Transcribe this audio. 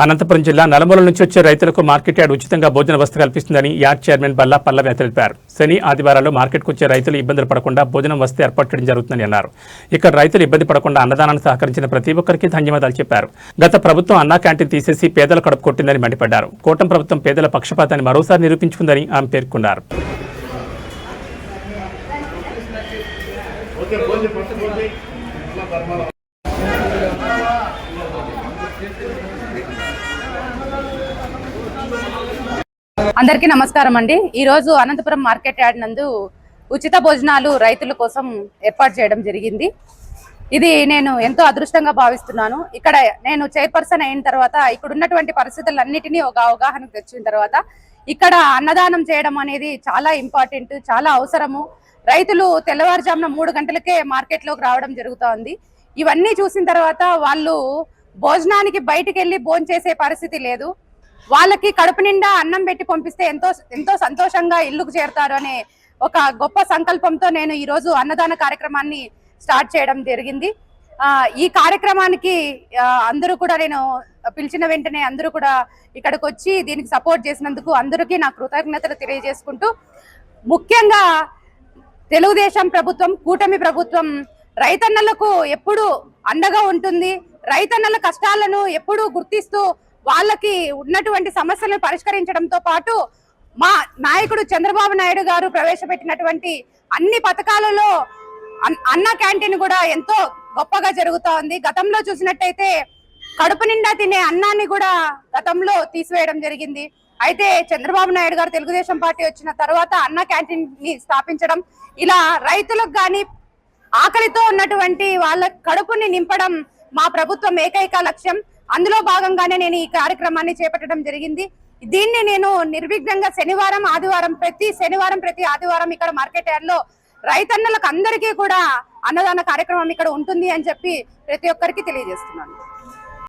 అనంతపురం జిల్లా నలుమూలల నుంచి వచ్చే రైతులకు మార్కెట్ యార్డ్ ఉచితంగా భోజన వసతి కల్పిస్తుందని యార్డ్ చైర్మన్ బల్లా పల్లవి తెలిపారు. శని ఆదివారాల్లో మార్కెట్కు వచ్చే రైతులు ఇబ్బందులు పడకుండా భోజనం వసతి ఏర్పాటు చేయడం జరుగుతుందని అన్నారు. ఇక్కడ రైతులు ఇబ్బంది పడకుండా అన్నదానాన్ని సహకరించిన ప్రతి ఒక్కరికి ధన్యవాదాలు చెప్పారు. గత ప్రభుత్వం అన్నా క్యాంటీన్ తీసేసి పేదల కడుపు కొట్టిందని మండిపడ్డారు. కూటమి ప్రభుత్వం పేదల పక్షపాతాన్ని మరోసారి నిరూపించుకుందని ఆమె పేర్కొన్నారు. అందరికీ నమస్కారం అండి. ఈరోజు అనంతపురం మార్కెట్ యార్డ్ నందు ఉచిత భోజనాలు రైతుల కోసం ఏర్పాటు చేయడం జరిగింది. ఇది నేను ఎంతో అదృష్టంగా భావిస్తున్నాను. ఇక్కడ నేను చైర్పర్సన్ అయిన తర్వాత ఇక్కడ ఉన్నటువంటి పరిస్థితులన్నిటినీ ఒక అవగాహనకు తెచ్చిన తర్వాత ఇక్కడ అన్నదానం చేయడం అనేది చాలా ఇంపార్టెంట్, చాలా అవసరము. రైతులు తెల్లవారుజామున 3 గంటలకే మార్కెట్లోకి రావడం జరుగుతోంది. ఇవన్నీ చూసిన తర్వాత వాళ్ళు భోజనానికి బయటికి వెళ్ళి భోజనం చేసే పరిస్థితి లేదు. వాళ్ళకి కడుపు నిండా అన్నం పెట్టి పంపిస్తే ఎంతో సంతోషంగా ఇల్లుకు చేరుతారు అనే ఒక గొప్ప సంకల్పంతో నేను ఈరోజు అన్నదాన కార్యక్రమాన్ని స్టార్ట్ చేయడం జరిగింది. ఈ కార్యక్రమానికి అందరూ కూడా నేను పిలిచిన వెంటనే అందరూ కూడా ఇక్కడికి వచ్చి దీనికి సపోర్ట్ చేసినందుకు అందరికీ నా కృతజ్ఞతలు తెలియజేసుకుంటూ, ముఖ్యంగా తెలుగుదేశం ప్రభుత్వం, కూటమి ప్రభుత్వం రైతన్నలకు ఎప్పుడు అండగా ఉంటుంది. రైతన్నల కష్టాలను ఎప్పుడు గుర్తిస్తూ వాళ్ళకి ఉన్నటువంటి సమస్యలను పరిష్కరించడంతో పాటు మా నాయకుడు చంద్రబాబు నాయుడు గారు ప్రవేశపెట్టినటువంటి అన్ని పథకాలలో అన్న క్యాంటీన్ కూడా ఎంతో గొప్పగా జరుగుతా ఉంది. గతంలో చూసినట్టయితే కడుపు నిండా తినే అన్నాన్ని కూడా గతంలో తీసివేయడం జరిగింది. అయితే చంద్రబాబు నాయుడు గారు తెలుగుదేశం పార్టీ వచ్చిన తర్వాత అన్న క్యాంటీన్ ని స్థాపించడం, ఇలా రైతులకు కానీ ఆకలితో ఉన్నటువంటి వాళ్ళ కడుపుని నింపడం మా ప్రభుత్వం ఏకైక లక్ష్యం. అందులో భాగంగానే నేను ఈ కార్యక్రమాన్ని చేపట్టడం జరిగింది. దీన్ని నేను నిర్విఘ్నంగా ప్రతి శనివారం ప్రతి ఆదివారం ఇక్కడ మార్కెట్ యార్డ్ లో రైతన్నలకు అందరికీ కూడా అన్నదాన కార్యక్రమం ఇక్కడ ఉంటుంది అని చెప్పి ప్రతి ఒక్కరికి తెలియజేస్తున్నాను.